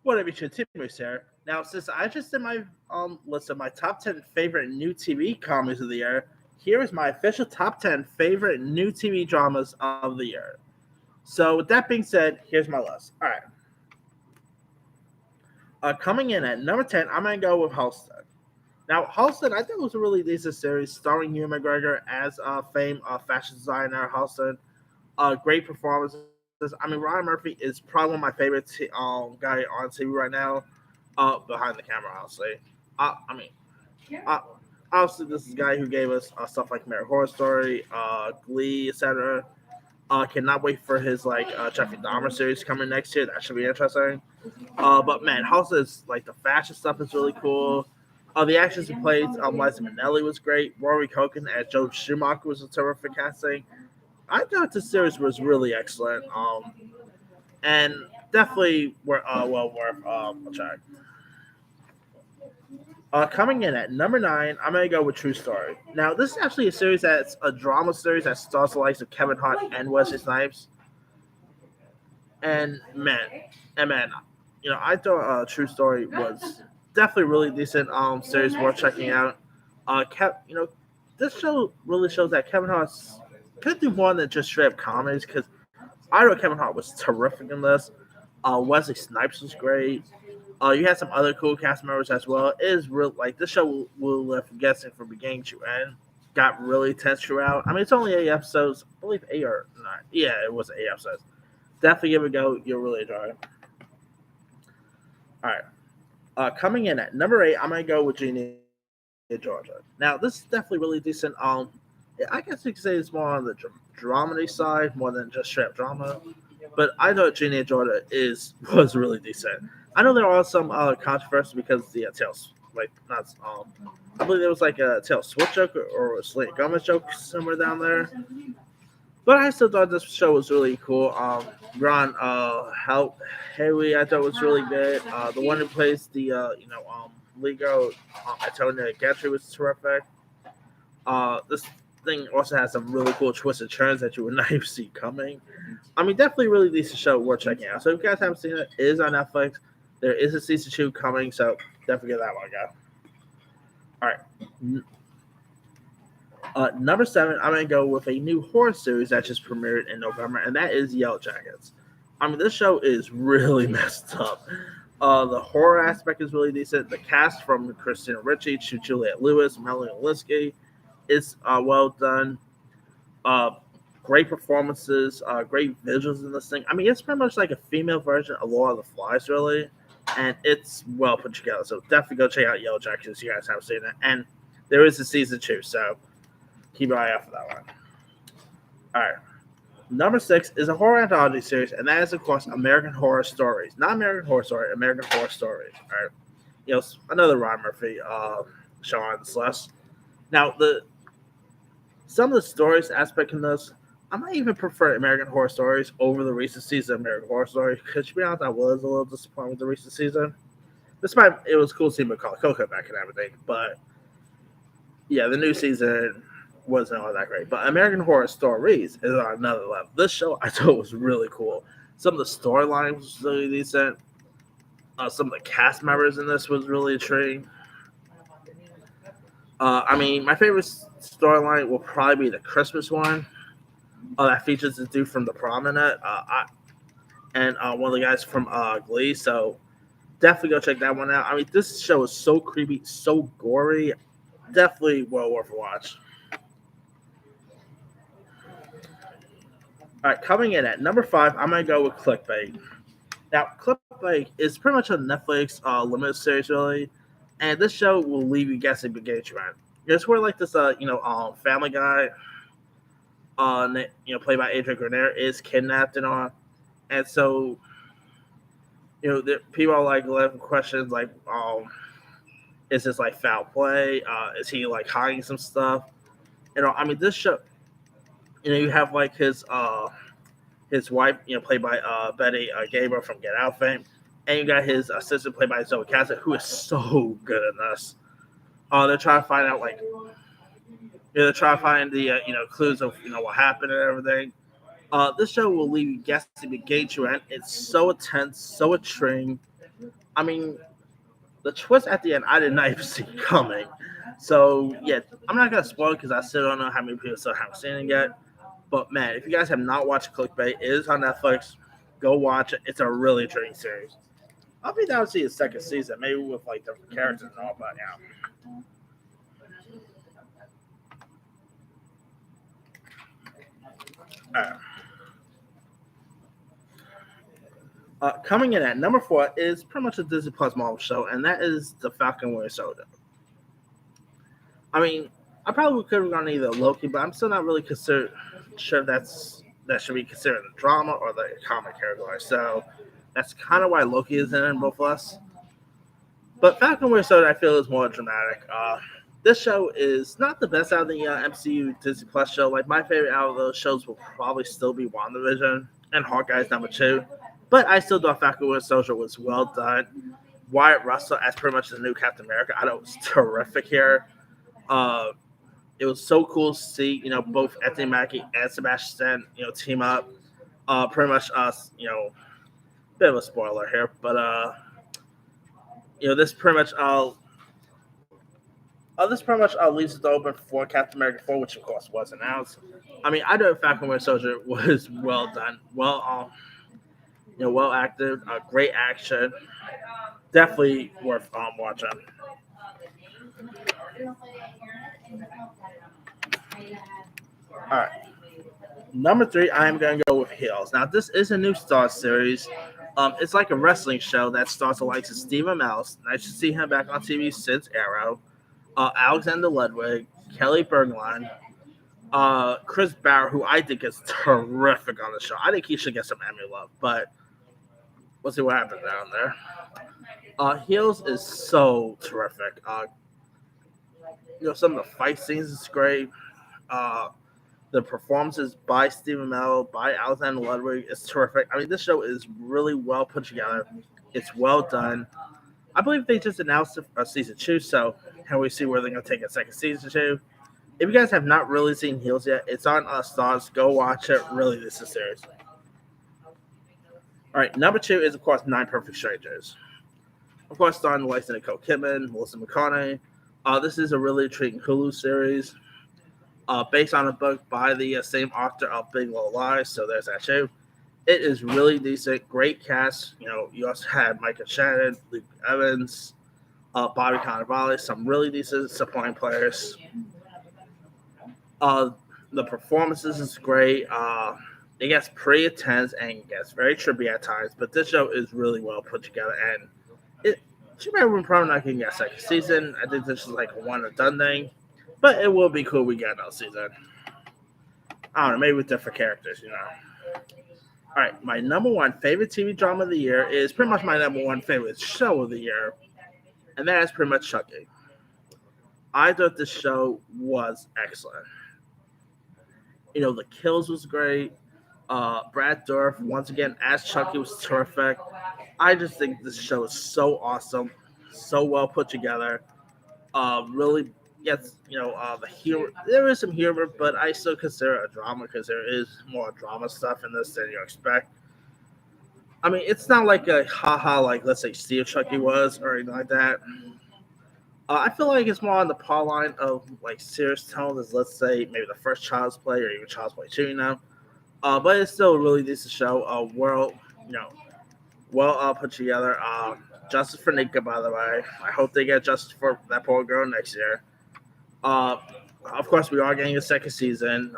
What have you Timmy here? Now, since I just did my list of my top 10 favorite new TV comedies of the year, here is my official top 10 favorite new TV dramas of the year. So, with that being said, here's my list. All right. Coming in at number 10, I'm going to go with Halstead. Now, Halstead, I think, was a really decent series starring Ewan McGregor as a famed fashion designer. Halstead, great performances. I mean, Ryan Murphy is probably one of my favorite guy on TV right now, behind the camera, honestly. I mean, uh, obviously, this is a guy who gave us stuff like American Horror Story, Glee, etc. Cannot wait for his Jeffrey Dahmer series coming next year. That should be interesting. But man, House is like the fashion stuff is really cool. The actions he played, Liza Minnelli was great. Rory Culkin as Joe Schumacher was a terrific casting. I thought the series was really excellent. And definitely well worth a check. Coming in at number 9, I'm gonna go with True Story. Now, this is actually a series that's a drama series that stars the likes of Kevin Hart and Wesley Snipes. And man, I thought True Story was definitely really decent series worth checking out. This show really shows that Kevin Hart could do more than just straight up comedies because I thought Kevin Hart was terrific in this. Wesley Snipes was great. You had some other cool cast members as well. It is real like this show will live guessing from beginning to end. Got really tense throughout. I mean, it's only 8 episodes. I believe 8 or 9. Yeah, it was 8 episodes. Definitely give it a go. You'll really enjoy it. All right. Coming in at number 8, I'm gonna go with Genie Georgia. Now, this is definitely really decent. I guess you could say it's more on the dramedy side more than just straight drama. But I thought Genie Georgia was really decent. I know there are some controversy because the Tails like not I believe there was like a Taylor Swift joke or a Selena Gomez joke somewhere down there. But I still thought this show was really cool. Ron Haley, I thought was really good. The one who plays the Lego Antonia Gatry was terrific. This thing also has some really cool twists and turns that you would not even see coming. I mean, definitely really decent show worth checking out. So if you guys haven't seen it, it is on Netflix. There is a season 2 coming, so definitely give that one a go. All right. Number 7, I'm going to go with a new horror series that just premiered in November, and that is Yellow Jackets. I mean, this show is really messed up. The horror aspect is really decent. The cast from Christina Ricci to Juliette Lewis, Melanie Linsky is well done. Great performances, great visuals in this thing. I mean, it's pretty much like a female version of Lord of the Flies, really, and it's well put together. So definitely go check out Yellow Jackets if you guys haven't seen it. And there is a season 2, so keep an eye out for that one. All right. Number 6 is a horror anthology series, and that is, of course, American Horror Stories. Not American Horror Story, American Horror Stories. All right. Another Ryan Murphy show on this list. Now, some of the stories aspect in this, I might even prefer American Horror Stories over the recent season of American Horror Story. Because to be honest, I was a little disappointed with the recent season. Despite it was cool seeing Macaulay Culkin back and everything, but yeah, the new season wasn't all that great. But American Horror Stories is on another level. This show I thought was really cool. Some of the storylines was really decent. Some of the cast members in this was really intriguing. I mean, my favorite storyline will probably be the Christmas one. That features the dude from The Prom in it, and one of the guys from Glee. So definitely go check that one out. I mean, this show is so creepy, so gory. Definitely well worth a watch. All right, coming in at number 5, I'm going to go with Clickbait. Now, Clickbait is pretty much a Netflix limited series, really, and this show will leave you guessing beginning to end. It's where like this, Family Guy, played by Adrian Grenier, is kidnapped and all, and so, people are like left questions like, is this like foul play? Is he like hiding some stuff? I mean, this show, you have like his wife, played by Betty Gabriel from Get Out fame, and you got his assistant played by Zoe Cassidy, who is so good in this. They're trying to find out they're trying to find the clues of what happened and everything. This show will leave you guessing beginning to end. It's so intense, so intriguing. I mean, the twist at the end, I did not even see coming. So yeah, I'm not gonna spoil it because I still don't know how many people still haven't seen it yet. But man, if you guys have not watched Clickbait, it is on Netflix. Go watch it. It's a really intriguing series. I'll be down to see the second season, maybe with like different characters and all. But yeah. Coming in at number 4 is pretty much a Disney Plus Marvel show, and that is the Falcon Winter Soldier. I mean, I probably could have gone either Loki, but I'm still not really sure that should be considered a drama or the comic category. So that's kind of why Loki is in both of us. But Falcon Winter Soldier, I feel, is more dramatic. This show is not the best out of the MCU Disney Plus show. Like my favorite out of those shows will probably still be WandaVision and Hawkeye's number 2. But I still thought Falcon Winter Soldier was well done. Wyatt Russell as pretty much the new Captain America, I thought was terrific here. Uh, it was so cool to see, both Anthony Mackie and Sebastian Stan, team up. Pretty much us, bit of a spoiler here, but this pretty much leaves it open for Captain America 4, which of course was announced. I mean, I know Falcon Winter Soldier was well done, well acted, great action, definitely worth watching. All right. Number 3, I am going to go with Heels. Now, this is a new Star series. It's like a wrestling show that stars the likes of Stephen Mouse. Nice to see him back on TV since Arrow. Alexander Ludwig, Kelly Berglund, Chris Barrow, who I think is terrific on the show. I think he should get some Emmy love, but we'll see what happens down there. Heels is so terrific. Some of the fight scenes is great. Uh, the performances by Stephen Amell, by Alexander Ludwig is terrific. I mean, this show is really well put together. It's well done. I believe they just announced a season 2, so can we see where they're going to take a second season 2? If you guys have not really seen Heels yet, it's on Stars. Go watch it. Really, this is serious. All right, number 2 is, of course, Nine Perfect Strangers. Of course, starring the likes of Nicole Kidman, Melissa McCartney. This is a really intriguing Hulu series. Based on a book by the same author of Big Little Lies, so there's that too. It is really decent, great cast. You also had Michael Shannon, Luke Evans, Bobby Cannavale, some really decent supporting players. The performances is great. It gets pretty intense and gets very trippy at times, but this show is really well put together, and she might probably not going to get a second season. I think this is like a one and done thing. But it will be cool we get another season. I don't know, maybe with different characters, All right, my number 1 favorite TV drama of the year is pretty much my number 1 favorite show of the year, and that is pretty much Chucky. I thought this show was excellent. The kills was great. Brad Dourif, once again, as Chucky, was terrific. I just think this show is so awesome, so well put together. Really gets the humor. There is some humor, but I still consider it a drama because there is more drama stuff in this than you expect. I mean, it's not like a haha like let's say Steve Chucky was or anything like that. I feel like it's more on the par line of like serious tone as let's say maybe the first Child's Play or even Child's Play 2, but it's still a really decent show. Well put together. Justice for Nika, by the way. I hope they get justice for that poor girl next year. Of course, we are getting a second season.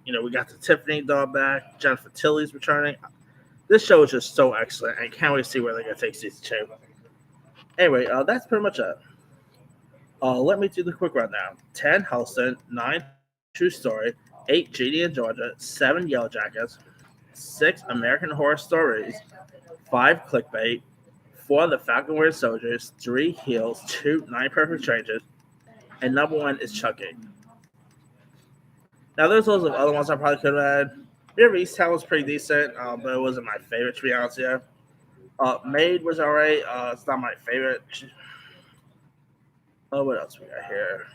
We got the Tiffany doll back. Jennifer Tilly's returning. This show is just so excellent, and can't wait to see where they're going to take season 2. Anyway, that's pretty much it. Let me do the quick rundown. 10, Halstead. 9, True Story. 8, Genie Georgia. 7, Yellow Jackets. 6, American Horror Stories. 5, Clickbait. 4, The Falcon Winter Soldiers. 3, Heels. 2, Nine Perfect Strangers. And number 1 is Chucky. Now, there's loads of other ones I probably could have had. Fear Easttown was pretty decent, but it wasn't my favorite, to be honest with you. Maid was alright. It's not my favorite. Oh, what else we got here?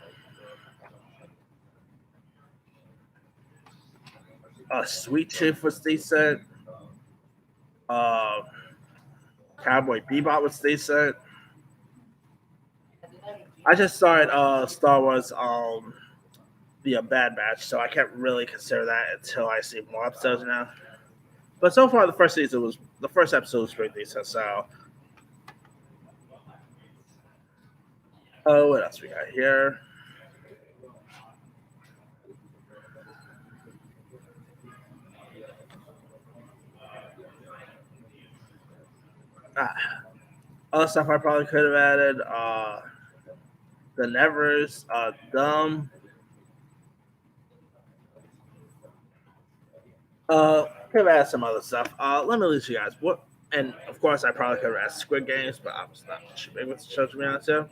Sweet Tooth was decent. Kind Cowboy Bebop was decent. I just started Star Wars the Bad Batch, so I can't really consider that until I see more episodes now. But so far, the first episode was pretty decent. So, what else we got here? Other stuff I probably could have added. The Nevers, Dumb. Could have added some other stuff. Let me leave you guys. What? And of course, I probably could have asked Squid Games, but I was not too big with the show to be honest. Too.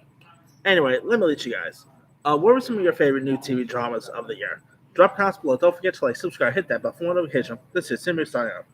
Anyway, let me leave you guys. What were some of your favorite new TV dramas of the year? Drop comments below. Don't forget to like, subscribe, hit that bell for notification. This is Simmer signing out.